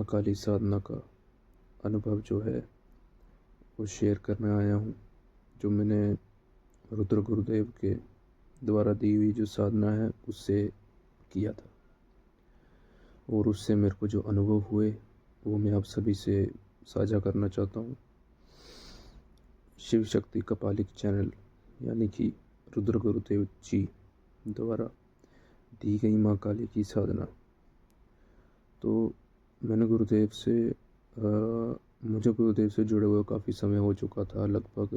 महाकाली साधना का अनुभव जो है वो शेयर करने आया हूँ। जो मैंने रुद्र गुरुदेव के द्वारा दी हुई जो साधना है उससे किया था, और उससे मेरे को जो अनुभव हुए वो मैं आप सभी से साझा करना चाहता हूँ। शिव शक्ति कपालिक चैनल यानी कि रुद्र गुरुदेव जी द्वारा दी गई माँ काली की साधना। तो मैंने मुझे गुरुदेव से जुड़े हुए काफ़ी समय हो चुका था, लगभग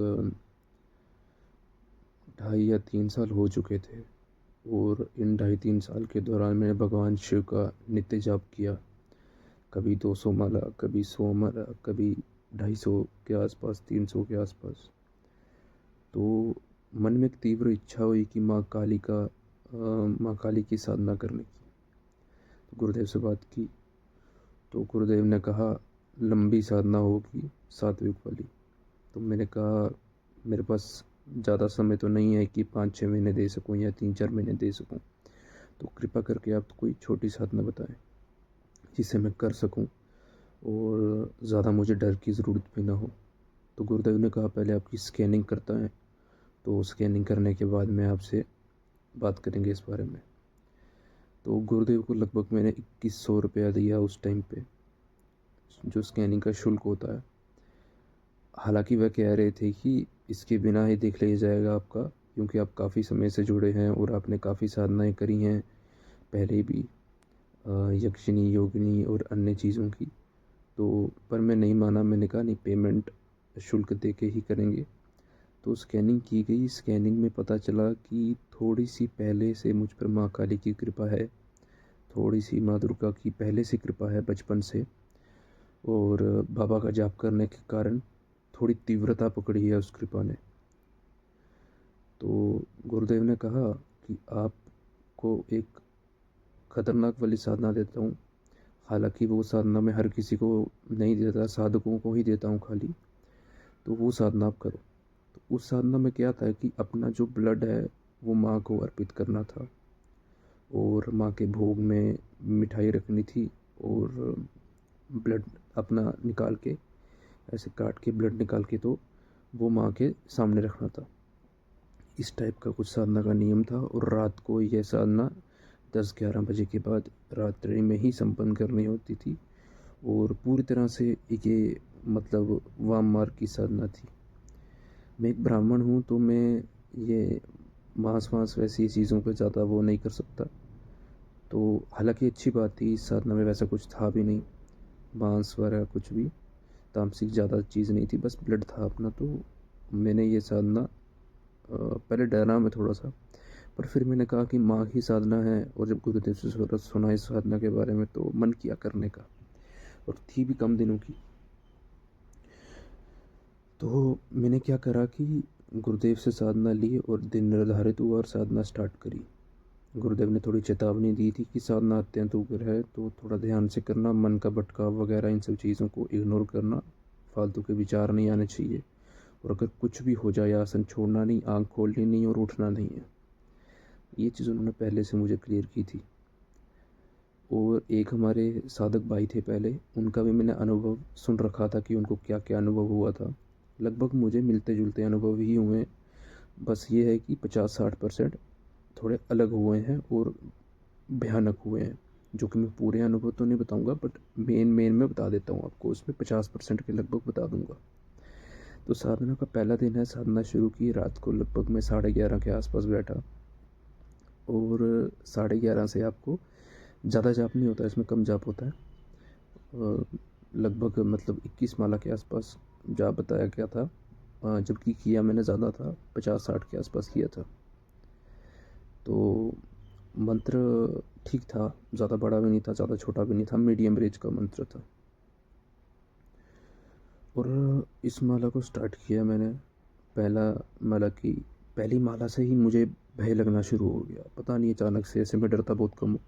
2.5 या 3 साल हो चुके थे। और इन 2.5-3 साल के दौरान मैंने भगवान शिव का नित्य जाप किया। कभी 200 माला, कभी 100 माला, कभी 250 के आसपास, 300 के आसपास। तो मन में एक तीव्र इच्छा हुई कि माँ काली की साधना करने की। तो गुरुदेव से बात की तो गुरुदेव ने कहा लंबी साधना होगी, सात्विक वाली। तो मैंने कहा मेरे पास ज़्यादा समय तो नहीं है कि 5-6 महीने दे सकूं या 3-4 महीने दे सकूं, तो कृपा करके आप कोई छोटी साधना बताएं जिसे मैं कर सकूं और ज़्यादा मुझे डर की ज़रूरत भी ना हो। तो गुरुदेव ने कहा पहले आपकी स्कैनिंग करता है, तो स्कैनिंग करने के बाद में आपसे बात करेंगे इस बारे में। तो गुरुदेव को लगभग मैंने 2100 रुपया दिया उस टाइम पे, जो स्कैनिंग का शुल्क होता है। हालांकि वह कह रहे थे कि इसके बिना ही देख लिया जाएगा आपका, क्योंकि आप काफ़ी समय से जुड़े हैं और आपने काफ़ी साधनाएं करी हैं पहले भी, यक्षिणी, योगिनी और अन्य चीज़ों की। तो पर मैं नहीं माना, मैंने कहा नहीं, पेमेंट शुल्क दे के ही करेंगे। तो स्कैनिंग की गई। स्कैनिंग में पता चला कि थोड़ी सी पहले से मुझ पर माँ काली की कृपा है, थोड़ी सी माँ दुर्गा की पहले से कृपा है बचपन से, और बाबा का जाप करने के कारण थोड़ी तीव्रता पकड़ी है उस कृपा ने। तो गुरुदेव ने कहा कि आपको एक खतरनाक वाली साधना देता हूँ। हालांकि वो साधना मैं हर किसी को नहीं देता, साधकों को ही देता हूँ खाली। तो वो साधना आप करो। तो उस साधना में क्या था कि अपना जो ब्लड है वो माँ को अर्पित करना था, और माँ के भोग में मिठाई रखनी थी, और ब्लड अपना निकाल के, ऐसे काट के ब्लड निकाल के, तो वो माँ के सामने रखना था। इस टाइप का कुछ साधना का नियम था। और रात को यह साधना 10-11 बजे के बाद रात्रि में ही संपन्न करनी होती थी, और पूरी तरह से ये मतलब वाम मार्ग की साधना थी। मैं एक ब्राह्मण हूँ, तो मैं ये मांस वैसी चीज़ों पर ज़्यादा वो नहीं कर सकता। तो हालांकि अच्छी बात थी, इस साधना में वैसा कुछ था भी नहीं, मांस वगैरह कुछ भी तामसिक ज़्यादा चीज़ नहीं थी, बस ब्लड था अपना। तो मैंने ये साधना पहले डरा मैं थोड़ा सा, पर फिर मैंने कहा कि माँ की साधना है, और जब गुरुदेव से सुना इस साधना के बारे में तो मन किया करने का, और थी भी कम दिनों की। तो मैंने क्या करा कि गुरुदेव से साधना ली और दिन निर्धारित हुआ और साधना स्टार्ट करी। गुरुदेव ने थोड़ी चेतावनी दी थी कि साधना अत्यंत उग्र है, तो थोड़ा ध्यान से करना, मन का भटकाव वगैरह इन सब चीज़ों को इग्नोर करना, फालतू के विचार नहीं आने चाहिए, और अगर कुछ भी हो जाए आसन छोड़ना नहीं, आँख खोलनी नहीं, और उठना नहीं है। ये चीज़ उन्होंने पहले से मुझे क्लियर की थी। और एक हमारे साधक भाई थे पहले, उनका भी मैंने अनुभव सुन रखा था कि उनको क्या क्या अनुभव हुआ था। लगभग मुझे मिलते जुलते अनुभव ही हुए, बस ये है कि 50-60% थोड़े अलग हुए हैं और भयानक हुए हैं, जो कि मैं पूरे अनुभव तो नहीं बताऊंगा, बट मेन में बता देता हूँ आपको, उसमें 50% के लगभग बता दूंगा। तो साधना का पहला दिन है। साधना शुरू की रात को, लगभग मैं 11:30 के आसपास बैठा, और 11:30 से आपको ज़्यादा जाप नहीं होता, इसमें कम जाप होता है। लगभग मतलब 21 माला के आसपास जाप बताया गया था, जबकि किया मैंने ज़्यादा था, 50-60 के आसपास किया था। तो मंत्र ठीक था, ज़्यादा बड़ा भी नहीं था, ज़्यादा छोटा भी नहीं था, मीडियम रेंज का मंत्र था। और इस माला को स्टार्ट किया मैंने। पहली माला से ही मुझे भय लगना शुरू हो गया, पता नहीं, अचानक से। ऐसे मैं डरता बहुत कम हूँ,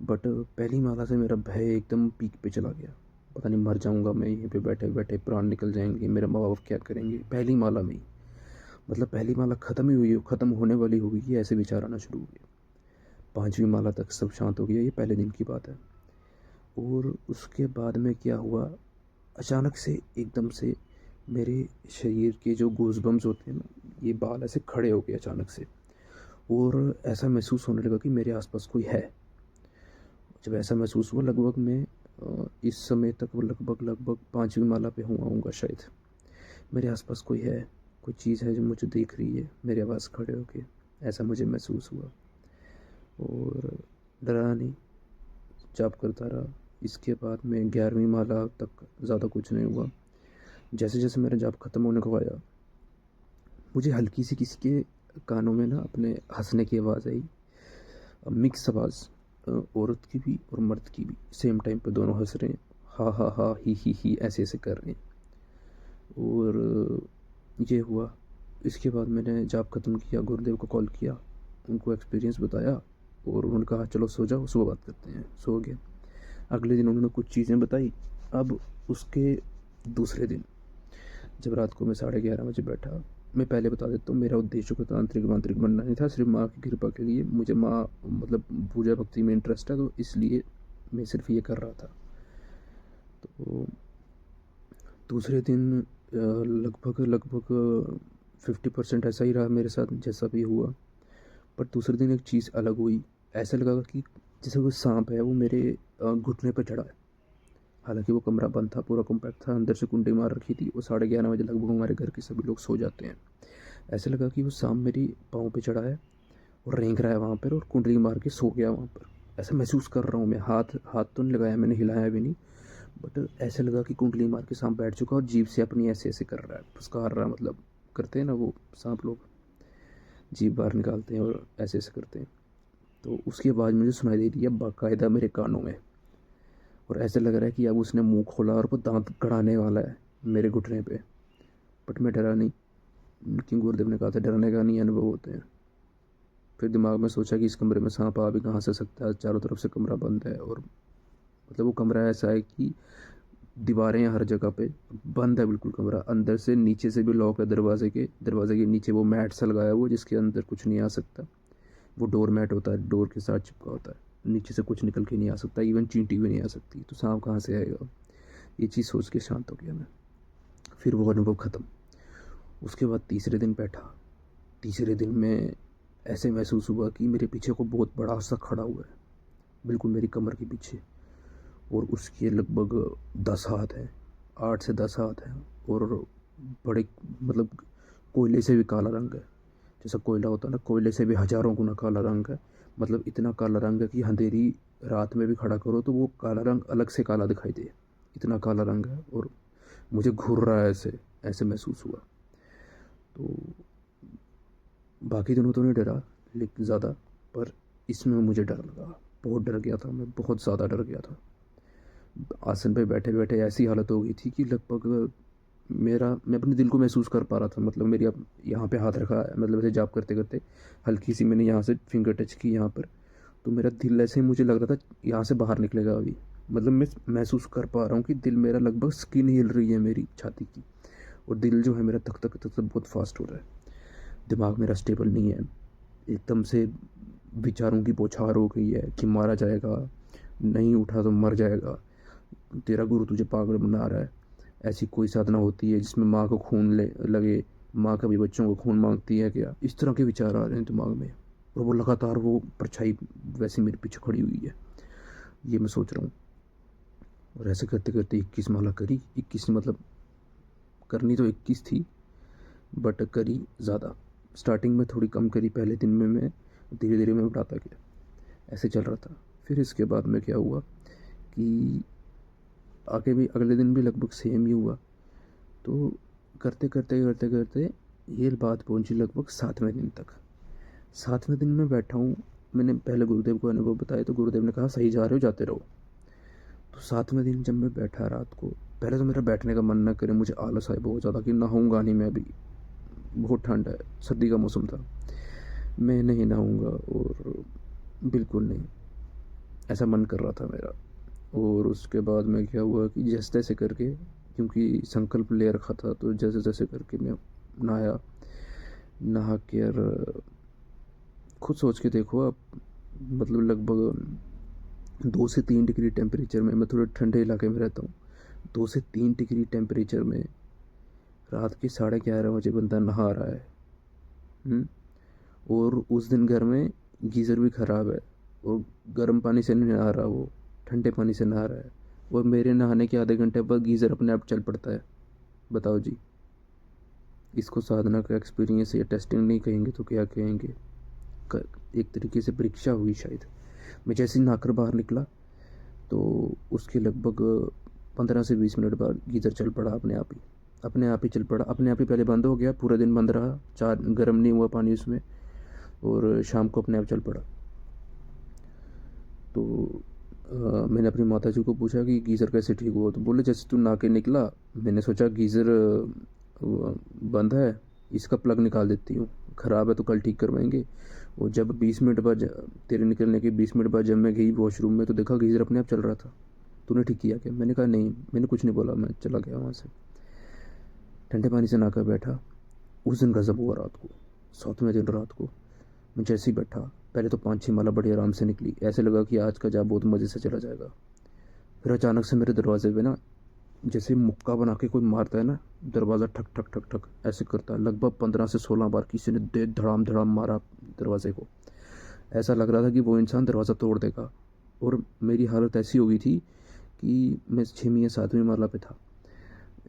बट पहली माला से मेरा भय एकदम पीक पे चला गया। पता नहीं मर जाऊंगा मैं यहीं पे बैठे बैठे, प्राण निकल जाएंगे, मेरे माँ बाप क्या करेंगे, पहली माला में ही। मतलब पहली माला ख़त्म ही हुई, ख़त्म होने वाली होगी, ऐसे विचार आना शुरू हो गया। 5वीं माला तक सब शांत हो गया, ये पहले दिन की बात है। और उसके बाद में क्या हुआ, अचानक से एकदम से मेरे शरीर के जो गूज़बम्प्स होते हैं ना, ये बाल ऐसे खड़े हो गए अचानक से। और ऐसा महसूस होने लगा कि मेरे आसपास कोई है। जब ऐसा महसूस हुआ, लगभग मैं इस समय तक वो लगभग लगभग 5वीं माला पे हुआ हूँगा शायद। मेरे आसपास कोई है, कोई चीज़ है जो मुझे देख रही है मेरे पास खड़े होके, ऐसा मुझे महसूस हुआ। और डरा नहीं, जाप करता रहा। इसके बाद में 11वीं माला तक ज़्यादा कुछ नहीं हुआ। जैसे जैसे मेरा जाप ख़त्म होने को आया, मुझे हल्की सी किसी के कानों में ना अपने हंसने की आवाज़ आई। मिक्स आवाज़, औरत की भी और मर्द की भी, सेम टाइम पे दोनों हंस रहे हैं, हा हा हा ही ऐसे ऐसे कर रहे हैं। और ये हुआ। इसके बाद मैंने जाप ख़त्म किया, गुरुदेव को कॉल किया, उनको एक्सपीरियंस बताया और उन्होंने कहा चलो सो जाओ, सुबह बात करते हैं। सो गए। अगले दिन उन्होंने कुछ चीज़ें बताई। अब उसके दूसरे दिन जब रात को मैं 11:30 बजे बैठा, मैं पहले बता देता हूँ, मेरा उद्देश्य कोई तांत्रिक वांत्रिक बनना नहीं था, सिर्फ माँ की कृपा के लिए। मुझे माँ मतलब पूजा भक्ति में इंटरेस्ट है, तो इसलिए मैं सिर्फ ये कर रहा था। तो दूसरे दिन लगभग लगभग 50% ऐसा ही रहा मेरे साथ जैसा भी हुआ। पर दूसरे दिन एक चीज़ अलग हुई। ऐसा लगा कि जैसे वो सांप है वो मेरे घुटने पर चढ़ा है। हालांकि वो कमरा बंद था, पूरा कॉम्पैक्ट था, अंदर से कुंडी मार रखी थी। वो 11:30 बजे लगभग हमारे घर के सभी लोग सो जाते हैं। ऐसे लगा कि वो सांप मेरी पाँव पे चढ़ा है और रेंग रहा है वहाँ पर, और कुंडली मार के सो गया वहाँ पर। ऐसा महसूस कर रहा हूँ मैं। हाथ हाथ तो नहीं लगाया मैंने, हिलाया भी नहीं, बट ऐसे लगा कि कुंडली मार के सांप बैठ चुका और जीभ से अपनी ऐसे ऐसे कर रहा है, पुचकार रहा, मतलब करते हैं ना वो सांप लोग, जीभ बाहर निकालते हैं और ऐसे ऐसे करते हैं। तो उसकी आवाज़ मुझे सुनाई दे रही है बाकायदा मेरे कानों में। और ऐसे लग रहा है कि अब उसने मुंह खोला और वो दांत गड़ाने वाला है मेरे घुटने पे। बट मैं डरा नहीं, क्योंकि गुरुदेव ने कहा था डरने का नहीं अनुभव होते हैं। फिर दिमाग में सोचा कि इस कमरे में सांप आ भी कहाँ से सकता है, चारों तरफ से कमरा बंद है, और मतलब वो कमरा ऐसा है कि दीवारें हैं हर जगह पे, बंद है बिल्कुल कमरा, अंदर से नीचे से भी लॉक है। दरवाजे के नीचे वो मैट सा लगाया हुआ जिसके अंदर कुछ नहीं आ सकता। वो डोर मैट होता है, डोर के साथ चिपका होता है, नीचे से कुछ निकल के नहीं आ सकता, इवन चींटी भी नहीं आ सकती। तो सांप कहाँ से आएगा, ये चीज़ सोच के शांत हो गया मैं। फिर वो अनुभव ख़त्म। उसके बाद तीसरे दिन बैठा। तीसरे दिन में ऐसे महसूस हुआ कि मेरे पीछे को बहुत बड़ा सा खड़ा हुआ है, बिल्कुल मेरी कमर के पीछे, और उसके लगभग 10 हाथ हैं, 8 से 10 हाथ हैं, और बड़े मतलब कोयले से भी काला रंग है। जैसा कोयला होता है ना, कोयले से भी हज़ारों गुना काला रंग है। मतलब इतना काला रंग है कि अंधेरी रात में भी खड़ा करो तो वो काला रंग अलग से काला दिखाई दे, इतना काला रंग है। और मुझे घूर रहा है, ऐसे ऐसे महसूस हुआ। तो बाकी दिनों तो नहीं डरा लेकिन ज़्यादा, पर इसमें मुझे डर लगा, बहुत डर गया था मैं, बहुत ज़्यादा डर गया था। आसन पे बैठे बैठे ऐसी हालत हो गई थी कि लगभग मैं अपने दिल को महसूस कर पा रहा था। मतलब मेरी अब यहाँ पे हाथ रखा है, मतलब ऐसे जाप करते करते हल्की सी मैंने यहाँ से फिंगर टच की यहाँ पर, तो मेरा दिल ऐसे ही मुझे लग रहा था यहाँ से बाहर निकलेगा अभी। मतलब मैं महसूस कर पा रहा हूँ कि दिल मेरा लगभग स्किन हिल रही है मेरी छाती की, और दिल जो है मेरा धक धक धक धक बहुत फास्ट हो रहा है। दिमाग मेरा स्टेबल नहीं है, एकदम से विचारों की बौछार हो गई है कि मारा जाएगा, नहीं उठा तो मर जाएगा, तेरा गुरु तुझे पागल बना रहा है। ऐसी कोई साधना होती है जिसमें माँ को खून लगे, माँ कभी बच्चों को खून मांगती है क्या, इस तरह के विचार आ रहे हैं दिमाग में। और वो लगातार वो परछाई वैसे मेरे पीछे खड़ी हुई है, ये मैं सोच रहा हूँ। और ऐसे करते करते 21 माला करी। 21 मतलब करनी तो 21 थी, बट करी ज़्यादा। स्टार्टिंग में थोड़ी कम करी, पहले दिन में मैं धीरे धीरे मैं बढ़ाता गया, ऐसे चल रहा था। फिर इसके बाद में क्या हुआ कि आगे भी अगले दिन भी लगभग सेम ही हुआ। तो करते करते करते करते ये बात पहुंची लगभग 7वें दिन तक। 7वें दिन में बैठा हूँ, मैंने पहले गुरुदेव को अनुभव बताया तो गुरुदेव ने कहा सही जा रहे हो, जाते रहो। तो 7वें दिन जब मैं बैठा रात को, पहले तो मेरा बैठने का मन ना करे, मुझे आलस आए बहुत ज़्यादा कि नहाऊंगा नहीं मैं अभी, बहुत ठंड है, सर्दी का मौसम था, मैं नहीं नहाऊंगा, और बिल्कुल नहीं, ऐसा मन कर रहा था मेरा। और उसके बाद में क्या हुआ कि जैसे तैसे करके, क्योंकि संकल्प ले रखा था, तो जैसे तैसे करके मैं नहाया। नहा कर खुद सोच के देखो आप, मतलब लगभग 2 से 3 डिग्री टेम्परेचर में, मैं थोड़े ठंडे इलाके में रहता हूँ, 2 से 3 डिग्री टेम्परेचर में रात के 11:30 बजे बंदा नहा रहा है। और उस दिन घर में गीज़र भी ख़राब है, और गर्म पानी से नहीं नहा रहा, वो ठंडे पानी से नहा रहा है, और मेरे नहाने के आधे घंटे बाद गीज़र अपने आप चल पड़ता है। बताओ जी, इसको साधना का एक्सपीरियंस या टेस्टिंग नहीं कहेंगे तो क्या कहेंगे? एक तरीके से परीक्षा हुई शायद। मैं जैसे ही नहाकर बाहर निकला तो उसके लगभग 15 से 20 मिनट बाद गीज़र चल पड़ा अपने आप ही चल पड़ा, अपने आप ही पहले बंद हो गया, पूरा दिन बंद रहा, चार गर्म नहीं हुआ पानी उसमें, और शाम को अपने आप चल पड़ा। तो मैंने अपनी माता जी को पूछा कि गीज़र कैसे ठीक हुआ, तो बोले जैसे तू नहा के निकला, मैंने सोचा गीज़र बंद है, इसका प्लग निकाल देती हूँ, ख़राब है तो कल ठीक करवाएंगे। और जब 20 मिनट बाद, तेरे निकलने के 20 मिनट बाद जब मैं गई वॉशरूम में, तो देखा गीज़र अपने आप चल रहा था। तूने ठीक किया क्या? मैंने कहा नहीं, मैंने कुछ नहीं बोला, मैं चला गया वहाँ से, ठंडे पानी से नहाकर बैठा। उस दिन गज़ब हुआ रात को, 7वें दिन रात को मैं जैसे ही बैठा, पहले तो 5-6 माला बड़ी आराम से निकली, ऐसे लगा कि आज का जा बहुत मज़े से चला जाएगा। फिर अचानक से मेरे दरवाजे पे ना, जैसे मुक्का बना के कोई मारता है ना, दरवाज़ा ठक ठक ठक ठक ऐसे करता है, लगभग 15 से 16 बार किसी ने दे धड़ाम धड़ाम मारा दरवाजे को। ऐसा लग रहा था कि वो इंसान दरवाज़ा तोड़ देगा। और मेरी हालत ऐसी हो गई थी कि मैं 6वीं या 7वीं माला पे था।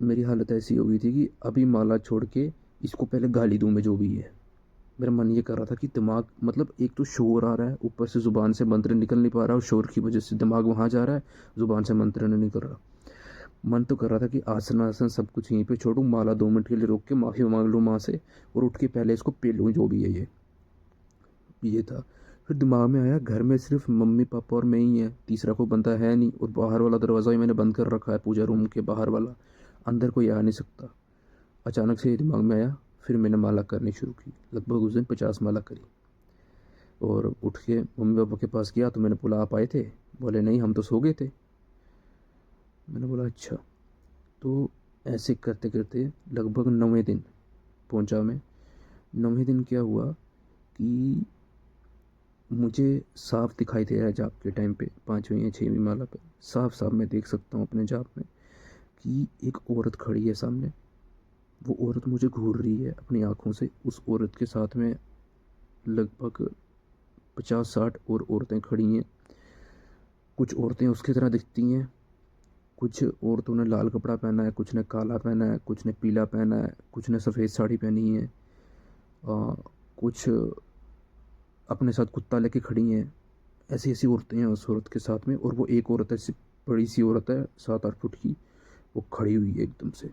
मेरी हालत ऐसी हो गई थी कि अभी माला छोड़ के इसको पहले गाली दूँ मैं जो भी है। मेरा मन ये कर रहा था कि दिमाग, मतलब एक तो शोर आ रहा है, ऊपर से ज़ुबान से मंत्र निकल नहीं पा रहा, और शोर की वजह से दिमाग वहाँ जा रहा है, ज़ुबान से मंत्र नहीं निकल रहा। मन तो कर रहा था कि आसन आसन सब कुछ यहीं पे छोड़ूं, माला 2 मिनट के लिए रोक के माफ़ी मांग लूँ माँ से, और उठ के पहले इसको पी लूँ जो भी है ये था। फिर दिमाग में आया घर में सिर्फ मम्मी पापा और मैं ही है, तीसरा कोई बंदा है नहीं, और बाहर वाला दरवाज़ा भी मैंने बंद कर रखा है, पूजा रूम के बाहर वाला, अंदर कोई आ नहीं सकता। अचानक से ये दिमाग में आया, फिर मैंने माला करनी शुरू की, लगभग उस दिन 50 माला करी। और उठ के मम्मी पापा के पास गया तो मैंने बोला आप आए थे? बोले नहीं, हम तो सो गए थे। मैंने बोला अच्छा। तो ऐसे करते करते लगभग 9वें दिन पहुंचा मैं। 9वें दिन क्या हुआ कि मुझे साफ दिखाई दे रहा है जाप के टाइम पे, 5वीं या 6वीं माला पे साफ साफ मैं देख सकता हूँ अपने जाप में कि एक औरत खड़ी है सामने। वो औरत मुझे घूर रही है अपनी आँखों से। उस औरत के साथ में लगभग 50-60 और औरतें खड़ी हैं। कुछ औरतें उसकी तरह दिखती हैं, कुछ औरतों ने लाल कपड़ा पहना है, कुछ ने काला पहना है, कुछ ने पीला पहना है, कुछ ने सफ़ेद साड़ी पहनी है, कुछ अपने साथ कुत्ता लेके खड़ी हैं। ऐसी ऐसी औरतें हैं उस औरत के साथ में। और वो एक औरत ऐसी बड़ी सी औरत है 7-8 फुट की, वो खड़ी हुई है एकदम से,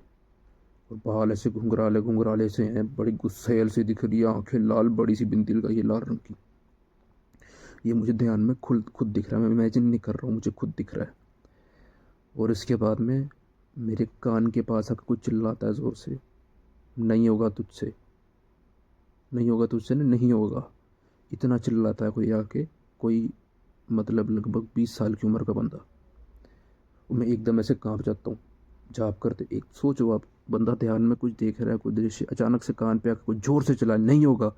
और बाल ऐसे घुंघराले घुंघराले से हैं, बड़ी गुस्सैल सी दिख रही है, आंखें लाल, बड़ी सी बिंदी लगाई है लाल रंग की। ये मुझे ध्यान में खुद खुद दिख रहा है, मैं इमेजिन नहीं कर रहा हूँ, मुझे खुद दिख रहा है। और इसके बाद में मेरे कान के पास आकर कुछ चिल्लाता है ज़ोर से, नहीं होगा तुझसे, नहीं होगा तुझसे ना, नहीं होगा। इतना चिल्लाता है कोई आके, कोई मतलब लगभग 20 साल की उम्र का बंदा। और मैं एकदम ऐसे कांप जाता हूँ जाप करते। एक सोचो आप, बंदा ध्यान में कुछ देख रहा है, कोई दृश्य, अचानक से कान पे आकर कुछ ज़ोर से चिल्ला, नहीं होगा,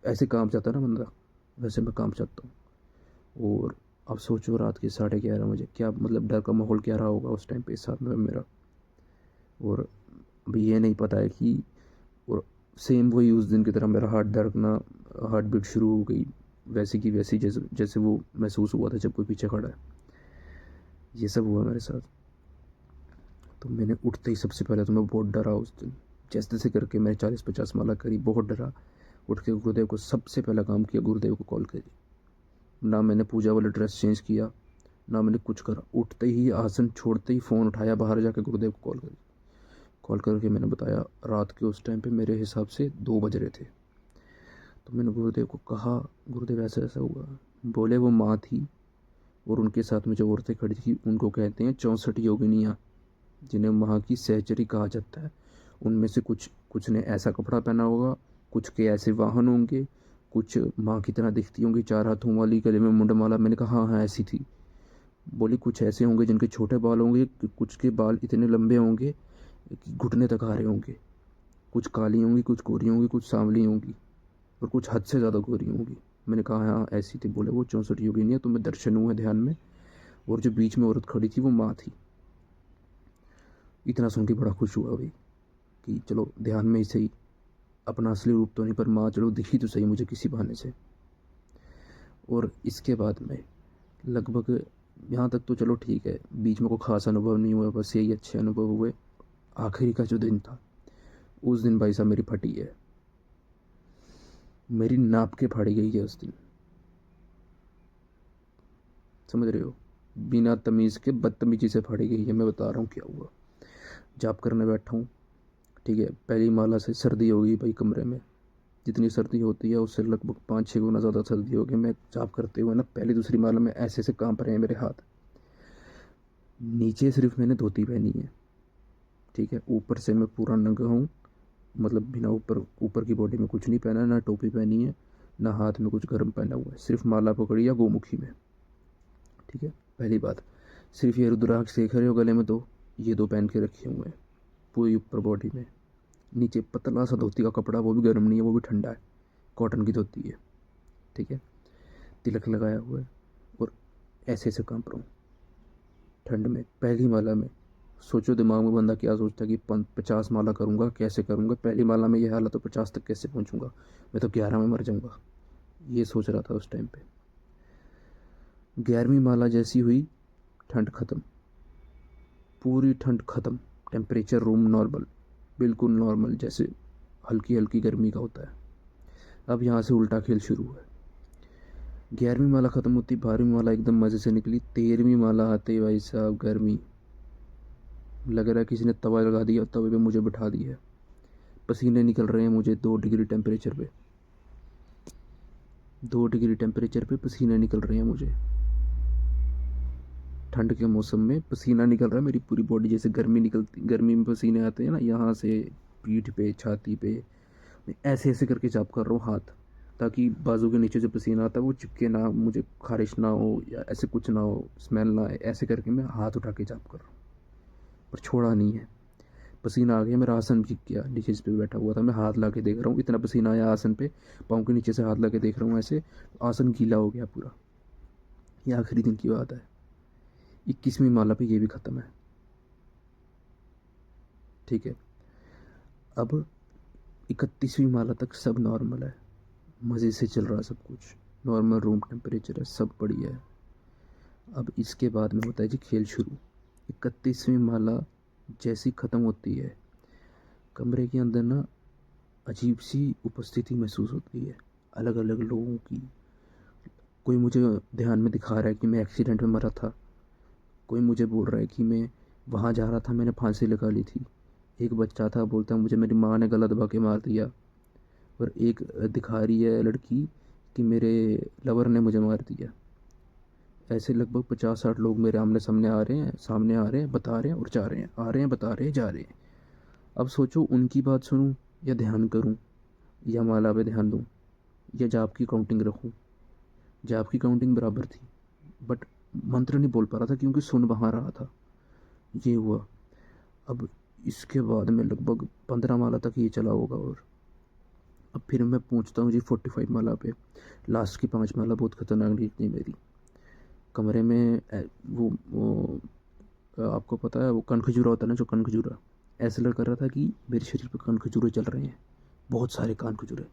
ऐसे कांप जाता है ना बंदा, वैसे मैं कांप जाता हूँ। और अब सोचो रात के 11:30 बजे, क्या मतलब डर का माहौल क्या रहा होगा उस टाइम पे साथ में मेरा। और अभी ये नहीं पता है कि, और सेम वही उस दिन की तरह मेरा हार्ट धड़कना, हार्ट बीट शुरू हो गई, वैसी की वैसी, जैसे जैसे वो महसूस हुआ था जब कोई पीछे खड़ा है। ये सब हुआ मेरे साथ। तो मैंने उठते ही सबसे पहले तो मैं बहुत डरा उस दिन, जैसे तैसे करके मैंने 40-50 माला करी, बहुत डरा। उठ के गुरुदेव को सबसे पहला काम किया, गुरुदेव को कॉल करी। ना मैंने पूजा वाला ड्रेस चेंज किया, ना मैंने कुछ करा, उठते ही आसन छोड़ते ही फ़ोन उठाया, बाहर जाकर गुरुदेव को कॉल करी। कॉल करके मैंने बताया रात के उस टाइम पे मेरे हिसाब से 2 बज रहे थे। तो मैंने गुरुदेव को कहा, गुरुदेव ऐसा ऐसा हुआ। बोले वो माँ थी, और उनके साथ में जो औरतें खड़ी थी उनको कहते हैं 64 योगिनियाँ, जिन्हें वहाँ की सहचरी कहा जाता है। उनमें से कुछ कुछ ने ऐसा कपड़ा पहना होगा, कुछ के ऐसे वाहन होंगे, कुछ माँ की तरह दिखती होंगी, 4 हाथों वाली, गले में मुंडमाला। मैंने कहा हाँ हाँ ऐसी थी। बोली कुछ ऐसे होंगे जिनके छोटे बाल होंगे, कुछ के बाल इतने लंबे होंगे कि घुटने तक आ रहे होंगे, कुछ काली होंगी, कुछ गोरी होंगी, कुछ सांवली होंगी, और कुछ हद से ज़्यादा गोरी होंगी। मैंने कहा हाँ ऐसी थी। बोले वो 64 योगिनी है, तुम्हें दर्शन हुए ध्यान में, और जो बीच में औरत खड़ी थी वो माँ थी। इतना सुन के बड़ा खुश हुआ भाई कि चलो ध्यान में ही सही, अपना असली रूप तो नहीं पर माँ चलो दिखी तो सही मुझे किसी बहाने से। और इसके बाद में लगभग यहाँ तक तो चलो ठीक है, बीच में कोई खास अनुभव नहीं हुआ, बस यही अच्छे अनुभव हुए। आखिरी का जो दिन था उस दिन भाई साहब मेरी फटी है, मेरी नाप के फाड़ी गई है उस दिन, समझ रहे हो, बिना तमीज़ के बदतमीजी से फाड़ी गई है। मैं बता रहा हूँ क्या हुआ। जाप करने बैठा हूँ, ठीक है, पहली माला से सर्दी हो गई भाई कमरे में, जितनी सर्दी होती है उससे लगभग 5-6 गुना ज़्यादा सर्दी हो गई। मैं जाप करते हुए ना पहली दूसरी माला में ऐसे ऐसे कांप रहे हैं मेरे हाथ। नीचे सिर्फ मैंने धोती पहनी है, ठीक है, ऊपर से मैं पूरा नंगा हूँ, मतलब बिना ऊपर की बॉडी में कुछ नहीं पहना, ना टोपी पहनी है, ना हाथ में कुछ गर्म पहना हुआ है, सिर्फ माला पकड़ी या गोमुखी में, ठीक है। पहली बात, सिर्फ ये रुद्राक्ष देख रहे हो गले में, दो ये दो पहन के रखे हुए हैं पूरी ऊपर बॉडी में। नीचे पतला सा धोती का कपड़ा, वो भी गर्म नहीं है, वो भी ठंडा है, कॉटन की धोती है, ठीक है। तिलक लगाया हुआ है और ऐसे ऐसे कांप रहा हूँ ठंड में पहली माला में। सोचो दिमाग में बंदा क्या सोचता है कि 50 माला करूँगा, कैसे करूँगा, पहली माला में ये हालत तो 50 तक कैसे पहुँचूँगा, मैं तो 11 में मर जाऊँगा, ये सोच रहा था उस टाइम पे। 11वीं माला जैसी हुई, ठंड ख़त्म, पूरी ठंड ख़त्म, टेम्परेचर रूम नॉर्मल, बिल्कुल नॉर्मल, जैसे हल्की हल्की गर्मी का होता है। अब यहाँ से उल्टा खेल शुरू है। 11वीं माला ख़त्म होती, 12वीं माला एकदम मज़े से निकली, 13वीं माला आते ही भाई साहब गर्मी, लग रहा है किसी ने तवा लगा दिया, तवे पे मुझे बिठा दिया। पसीने निकल रहे हैं मुझे 2 डिग्री टेम्परेचर पे, 2 डिग्री टेम्परेचर पे पसीने निकल रहे हैं मुझे। ठंड के मौसम में पसीना निकल रहा है मेरी पूरी बॉडी, जैसे गर्मी में पसीने आते हैं ना, यहाँ से पीठ पे, छाती पे, मैं ऐसे ऐसे करके चाप कर रहा हूँ हाथ, ताकि बाजू के नीचे जो पसीना आता है वो चिपके ना, मुझे खारिश ना हो या ऐसे कुछ ना हो, स्मेल ना आए, ऐसे करके मैं हाथ उठा के चाप कर रहा हूँ, पर छोड़ा नहीं है। पसीना आ गया, मेरा आसन भीग गया, नीचे इस पे बैठा हुआ था, मैं हाथ ला के देख रहा हूँ, इतना पसीना आया आसन पे, पाँव के नीचे से हाथ ला के देख रहा हूँ ऐसे, आसन गीला हो गया पूरा। ये आखिरी दिन की बात है। 21वीं माला पे ये भी ख़त्म है, ठीक है। अब 31वीं माला तक सब नॉर्मल है, मज़े से चल रहा है सब कुछ, नॉर्मल रूम टेम्परेचर है, सब बढ़िया है। अब इसके बाद में होता है जी खेल शुरू। 31वीं माला जैसी ख़त्म होती है, कमरे के अंदर ना अजीब सी उपस्थिति महसूस होती है, अलग अलग लोगों की। कोई मुझे ध्यान में दिखा रहा है कि मैं एक्सीडेंट में मरा था, कोई मुझे बोल रहा है कि मैं वहाँ जा रहा था, मैंने फांसी लगा ली थी। एक बच्चा था, बोलता है मुझे मेरी माँ ने गला दबा के मार दिया। और एक दिखा रही है लड़की कि मेरे लवर ने मुझे मार दिया। ऐसे लगभग 50-60 लोग मेरे आमने सामने आ रहे हैं, बता रहे हैं और जा रहे हैं, आ रहे हैं, बता रहे हैं, जा रहे हैं। अब सोचो उनकी बात सुनूं या ध्यान करूं, या माला पे ध्यान दूं, या जाप की काउंटिंग रखूं। जाप की काउंटिंग बराबर थी, बट मंत्र नहीं बोल पा रहा था क्योंकि सुन वहाँ रहा था। ये हुआ। अब इसके बाद में लगभग 15 माला तक ये चला होगा। और अब फिर मैं पहुंचता हूँ जी 45 माला पे। लास्ट की 5 माला बहुत खतरनाक निकली मेरी। कमरे में आपको पता है वो कनखजूरा होता है ना, जो कनखजूरा, ऐसे लग रहा था कि मेरे शरीर पे कनखजूरे चल रहे हैं, बहुत सारे कनखजूरे।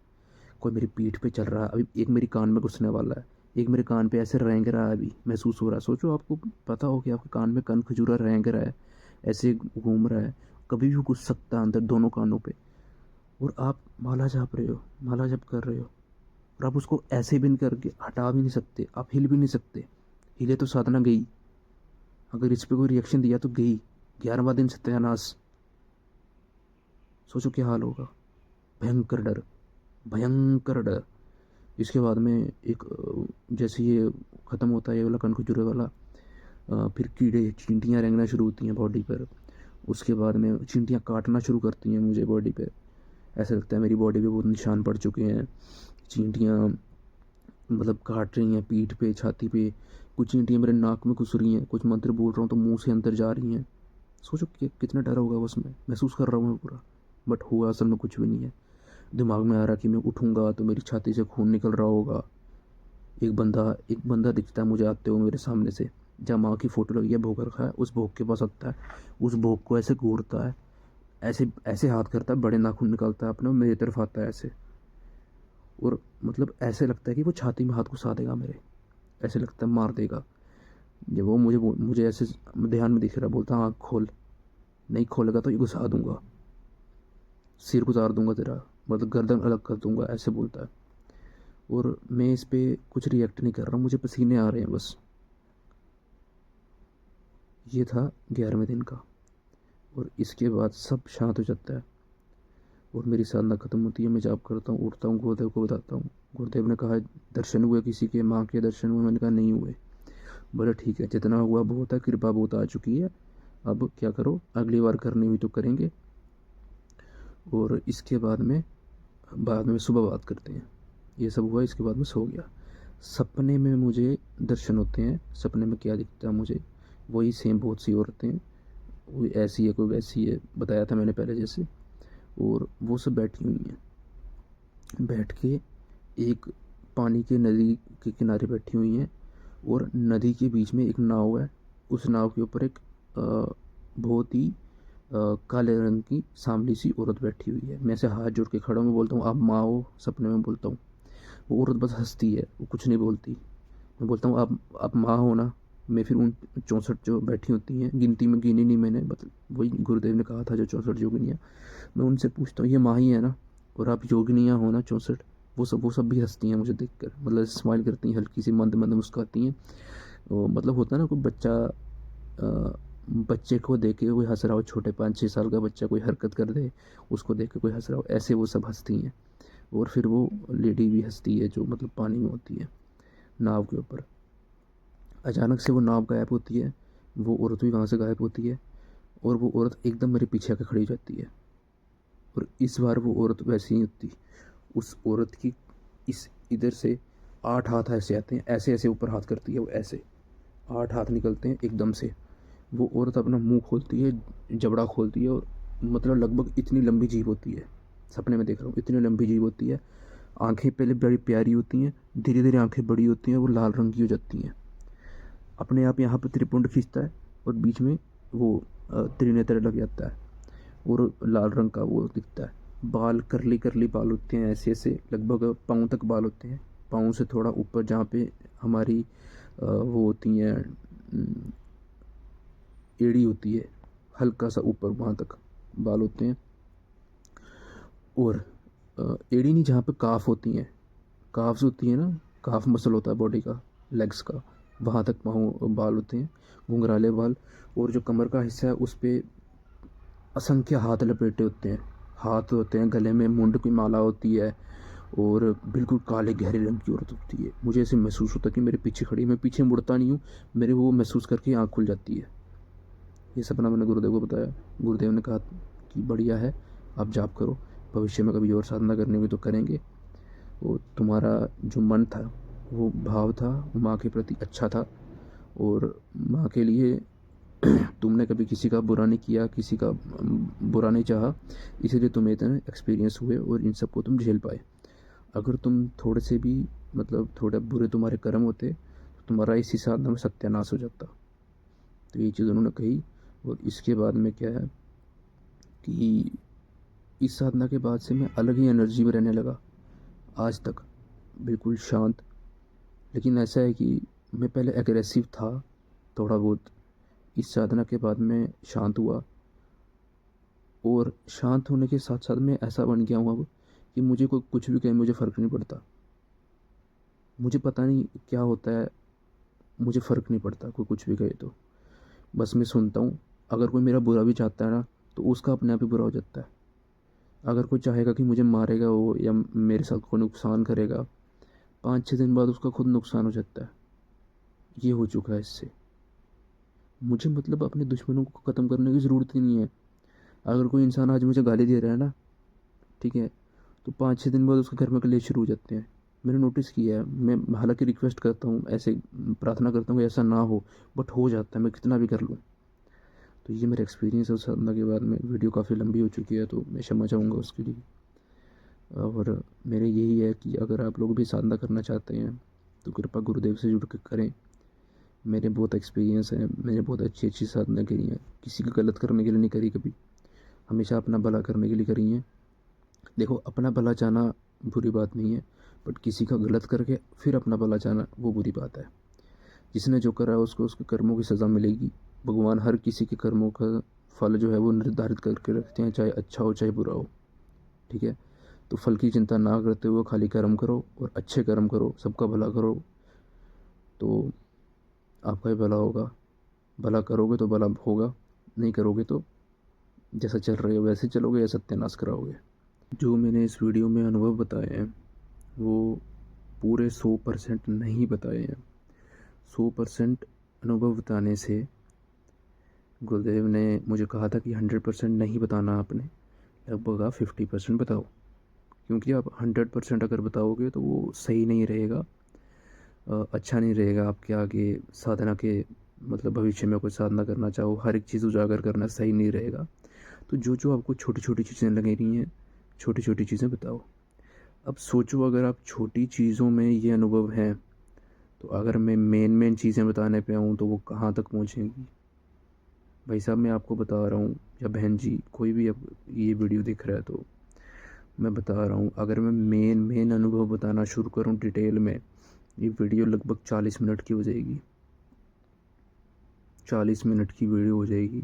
कोई मेरी पीठ पे चल रहा है, अभी एक मेरी कान में घुसने वाला है, एक मेरे कान पे ऐसे रेंग रहा है, अभी महसूस हो रहा है। सोचो आपको पता हो कि आपके कान में कनखजूरा रेंग रहा है, ऐसे घूम रहा है, कभी भी घुस सकता है अंदर दोनों कानों पे, और आप माला जाप रहे हो, माला जप कर रहे हो, और आप उसको ऐसे भी नहीं करके हटा भी नहीं सकते, आप हिल भी नहीं सकते। हिले तो साधना गई, अगर इस पर कोई रिएक्शन दिया तो गई, 11वां दिन सत्यानाश। सोचो क्या हाल होगा, भयंकर डर, भयंकर डर। इसके बाद में एक जैसे ये ख़त्म होता है ये वाला कनखजूरे वाला, फिर कीड़े चींटियाँ रेंगना शुरू होती हैं बॉडी पर। उसके बाद में चींटियाँ काटना शुरू करती हैं मुझे बॉडी पे, ऐसा लगता है मेरी बॉडी पे बहुत निशान पड़ चुके हैं। चींटियाँ मतलब काट रही हैं पीठ पे, छाती पे, कुछ चींटियाँ मेरे नाक में घुस रही हैं, कुछ मंत्र बोल रहा हूँ तो मुंह से अंदर जा रही हैं। सोचो कि कितना डर होगा उसमें, महसूस कर रहा हूँ मैं पूरा, बट हुआ असल में कुछ भी नहीं है। दिमाग में आ रहा कि मैं उठूँगा तो मेरी छाती से खून निकल रहा होगा। एक बंदा दिखता है मुझे आते हुए मेरे सामने से, जहाँ माँ की फ़ोटो लगी है, भोग रखा है, उस भोग के पास आता है, उस भोग को ऐसे घूरता है, ऐसे ऐसे हाथ करता है, बड़े नाखून निकालता है अपने, मेरी तरफ आता है ऐसे, और मतलब ऐसे लगता है कि वो छाती में हाथ घुसा देगा मेरे, ऐसे लगता है मार देगा। जब वो मुझे ऐसे ध्यान में दिख रहा, बोलता आँख खोल, नहीं खोलेगा तो ये घुसा दूंगा, सिर गुजार दूंगा तेरा, मतलब गर्दन अलग कर दूंगा, ऐसे बोलता है। और मैं इस पे कुछ रिएक्ट नहीं कर रहा हूँ, मुझे पसीने आ रहे हैं बस। ये था 11वें दिन का। और इसके बाद सब शांत हो जाता है और मेरी साधना ख़त्म होती है। मैं जाप करता हूँ, उठता हूँ, गुरुदेव को बताता हूँ। गुरुदेव ने कहा दर्शन हुए किसी के, माँ के दर्शन हुए? मैंने कहा नहीं हुए। बोले ठीक है, जितना हुआ बहुत है, कृपा बहुत आ चुकी है, अब क्या करो, अगली बार करनी हुई तो करेंगे, और इसके बाद में सुबह बात करते हैं। ये सब हुआ, इसके बाद में सो गया। सपने में मुझे दर्शन होते हैं। सपने में क्या दिखता है मुझे, वही सेम बहुत सी औरतें, कोई ऐसी है कोई वैसी है, बताया था मैंने पहले जैसे, और वो सब बैठी हुई हैं, बैठ के एक पानी के नदी के किनारे बैठी हुई हैं, और नदी के बीच में एक नाव है। उस नाव के ऊपर एक बहुत ही काले रंग की सांवली सी औरत बैठी हुई है। मैं ऐसे हाथ जोड़ के खड़ा हूँ, मैं बोलता हूँ आप माँ हो, सपने में बोलता हूँ। वो औरत बस हंसती है, वो कुछ नहीं बोलती। मैं बोलता हूँ आप माँ हो ना? मैं फिर उन 64 जो बैठी होती हैं, गिनती में गिनी नहीं मैंने, मतलब वही गुरुदेव ने कहा था जो 64 योगिनियाँ, मैं उनसे पूछता हूँ ये माँ ही है ना? और आप योगिनियाँ हो ना 64? वो सब भी हंसती हैं मुझे देखकर, मतलब स्माइल करती हैं, हल्की सी मंद मंद मुस्कुराती हैं। वो मतलब होता है ना, कोई बच्चा बच्चे को देख के कोई हंस रहा हो, छोटे 5-6 साल का बच्चा कोई हरकत कर दे, उसको देख के कोई हंस रहा हो, ऐसे वो सब हंसती हैं। और फिर वो लेडी भी हंसती है जो मतलब पानी में होती है, नाव के ऊपर। अचानक से वो नाव गायब होती है, वो औरत भी वहाँ से गायब होती है, और वो औरत एकदम मेरे पीछे आके खड़ी हो जाती है। और इस बार वो औरत वैसी ही होती, उस औरत की इस इधर से 8 हाथ ऐसे आते हैं, ऐसे ऐसे ऊपर हाथ करती है वो, ऐसे 8 हाथ निकलते हैं एकदम से। वो औरत अपना मुंह खोलती है, जबड़ा खोलती है, और मतलब लगभग इतनी लंबी जीभ होती है, सपने में देख रहा हूँ, इतनी लंबी जीभ होती है। आंखें पहले बड़ी प्यारी होती हैं, धीरे धीरे आंखें बड़ी होती हैं, वो लाल रंग की हो जाती हैं। अपने आप यहाँ पे त्रिपुंड खींचता है, और बीच में वो त्रिनेत्र लग जाता है, और लाल रंग का वो दिखता है। बाल करली करली बाल होते हैं, ऐसे ऐसे लगभग पाँव तक बाल होते हैं, पाँव से थोड़ा ऊपर जहाँ पे हमारी वो होती हैं, एड़ी होती है, हल्का सा ऊपर वहाँ तक बाल होते हैं। और एड़ी नहीं, जहाँ पे काफ होती हैं, काफ्स होती है ना, काफ मसल होता है बॉडी का, लेग्स का, वहाँ तक पाँव बाल होते हैं, घुंघराले बाल। और जो कमर का हिस्सा है उस पर असंख्य हाथ लपेटे होते हैं, हाथ होते हैं, गले में मुंड की माला होती है, और बिल्कुल काले गहरे रंग की औरत होती है। मुझे ऐसे महसूस होता है कि मेरे पीछे खड़ी, मैं पीछे मुड़ता नहीं हूँ, मेरे वो महसूस करके आँख खुल जाती है। ये सपना मैंने गुरुदेव को बताया। गुरुदेव ने कहा कि बढ़िया है, आप जाप करो, भविष्य में कभी और साधना करनी हुई तो करेंगे। वो तुम्हारा जो मन था, वो भाव था, वो माँ के प्रति अच्छा था, और माँ के लिए तुमने कभी किसी का बुरा नहीं किया, किसी का बुरा नहीं चाहा, इसीलिए तुम्हें इतने एक्सपीरियंस हुए और इन सबको तुम झेल पाए। अगर तुम थोड़े से भी मतलब थोड़े बुरे तुम्हारे कर्म होते तो तुम्हारा इसी साधना में सत्यानाश हो जाता। तो ये चीज़ उन्होंने कही। और इसके बाद में क्या है कि इस साधना के बाद से मैं अलग ही एनर्जी में रहने लगा, आज तक बिल्कुल शांत। लेकिन ऐसा है कि मैं पहले एग्रेसिव था थोड़ा बहुत, इस साधना के बाद में शांत हुआ, और शांत होने के साथ साथ मैं ऐसा बन गया हूँ अब कि मुझे कोई कुछ भी कहे मुझे फ़र्क नहीं पड़ता। मुझे पता नहीं क्या होता है, मुझे फ़र्क नहीं पड़ता कोई कुछ भी कहे तो, बस मैं सुनता हूँ। अगर कोई मेरा बुरा भी चाहता है ना, तो उसका अपने आप ही बुरा हो जाता है। अगर कोई चाहेगा कि मुझे मारेगा वो या मेरे साथ कोई नुकसान करेगा, 5-6 दिन बाद उसका खुद नुकसान हो जाता है। ये हो चुका है इससे। मुझे मतलब अपने दुश्मनों को ख़त्म करने की ज़रूरत ही नहीं है। अगर कोई इंसान आज मुझे गाली दे रहा है ना, ठीक है, तो 5-6 दिन बाद उसके घर में कलेश शुरू हो जाते हैं। मैंने नोटिस किया है। मैं हालांकि रिक्वेस्ट करता हूँ, ऐसे प्रार्थना करता हूँ कि ऐसा ना हो, बट हो जाता है, मैं कितना भी कर लूँ। तो ये मेरा एक्सपीरियंस है उस साधना के बाद में। वीडियो काफ़ी लंबी हो चुकी है तो मैं क्षमा चाहूँगा उसके लिए। और मेरे यही है कि अगर आप लोग भी साधना करना चाहते हैं तो कृपा गुरुदेव से जुड़ के करें। मेरे बहुत एक्सपीरियंस है, मैंने बहुत अच्छी अच्छी साधना करी हैं, किसी का गलत करने के लिए नहीं करी कभी, हमेशा अपना भला करने के लिए करी हैं। देखो, अपना भला चाहना बुरी बात नहीं है, बट किसी का गलत करके फिर अपना भला चाहना वो बुरी बात है। जिसने जो करा है उसको उसके कर्मों की सज़ा मिलेगी। भगवान हर किसी के कर्मों का फल जो है वो निर्धारित करके रखते हैं, चाहे अच्छा हो चाहे बुरा हो। ठीक है, तो फल की चिंता ना करते हुए खाली कर्म करो और अच्छे कर्म करो, सबका भला करो, तो आपका ही भला होगा। भला करोगे तो भला होगा, नहीं करोगे तो जैसा चल रहे हो वैसे चलोगे या सत्यानाश कराओगे। जो मैंने इस वीडियो में अनुभव बताए हैं वो पूरे 100% नहीं बताए हैं। 100% अनुभव बताने से गुरुदेव ने मुझे कहा था कि 100% नहीं बताना आपने, लगभग आप 50% बताओ, क्योंकि आप 100% अगर बताओगे तो वो सही नहीं रहेगा, अच्छा नहीं रहेगा आपके आगे साधना के, मतलब भविष्य में कोई साधना करना चाहो, हर एक चीज़ उजागर करना सही नहीं रहेगा। तो जो जो आपको छोटी छोटी चीज़ें लग रही हैं, छोटी छोटी चीज़ें बताओ। अब सोचो, अगर आप छोटी चीज़ों में ये अनुभव हैं, तो अगर मैं मेन चीज़ें बताने पे आऊँ तो वो कहाँ तक पहुँचेंगी। भाई साहब, मैं आपको बता रहा हूँ, या बहन जी, कोई भी अब ये वीडियो देख रहा है तो मैं बता रहा हूँ, अगर मैं मेन अनुभव बताना शुरू करूँ डिटेल में, ये वीडियो लगभग 40 मिनट की हो जाएगी। 40 मिनट की वीडियो हो जाएगी,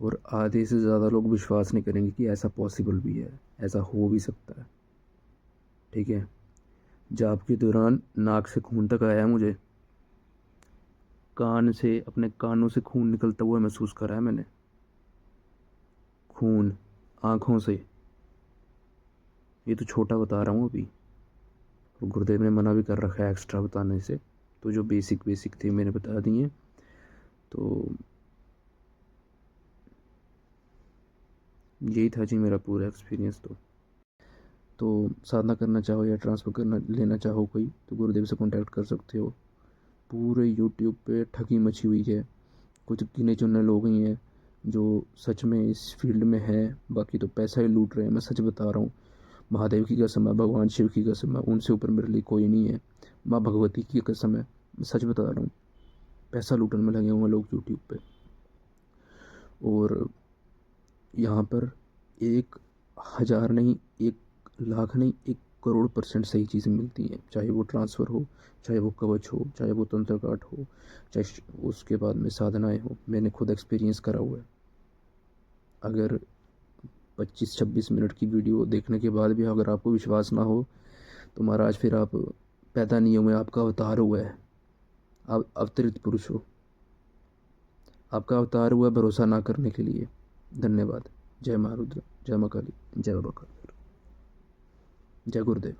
और आधे से ज़्यादा लोग विश्वास नहीं करेंगे कि ऐसा पॉसिबल भी है, ऐसा हो भी सकता है। ठीक है, जाप के दौरान नाक से खून तक आया मुझे, कान से, अपने कानों से खून निकलता हुआ महसूस करा है मैंने, खून आँखों से। ये तो छोटा बता रहा हूँ अभी, और गुरुदेव ने मना भी कर रखा है एक्स्ट्रा बताने से, तो जो बेसिक थे मैंने बता दिए। तो यही था जी मेरा पूरा एक्सपीरियंस। तो साधना करना चाहो या ट्रांसफ़र करना लेना चाहो कोई, तो गुरुदेव से कॉन्टैक्ट कर सकते हो। पूरे यूट्यूब पे ठगी मची हुई है, कुछ गिने चुने लोग ही हैं जो सच में इस फील्ड में हैं, बाकी तो पैसा ही लूट रहे हैं। मैं सच बता रहा हूँ, महादेव की कसम है, भगवान शिव की कसम है, उनसे ऊपर मेरे लिए कोई नहीं है, माँ भगवती की कसम है, मैं सच बता रहा हूँ। पैसा लूटने में लगे हुए हैं लोग यूट्यूब पे, और यहाँ पर 1,000 नहीं, 1,00,000 नहीं, 1 करोड़% सही चीज़ें मिलती हैं, चाहे वो ट्रांसफ़र हो, चाहे वो कवच हो, चाहे वो तंत्र काट हो, चाहे उसके बाद में साधनाएँ हो। मैंने खुद एक्सपीरियंस करा हुआ है। अगर 25-26 मिनट की वीडियो देखने के बाद भी अगर आपको विश्वास ना हो, तो महाराज फिर आप पैदा नहीं हुए, आपका अवतार हुआ है, आप अवतरित पुरुष हो, आपका अवतार हुआ है भरोसा ना करने के लिए। धन्यवाद। जय महारुद्र, जय माँ काली, जय बाबा काली, जय गुरुदेव।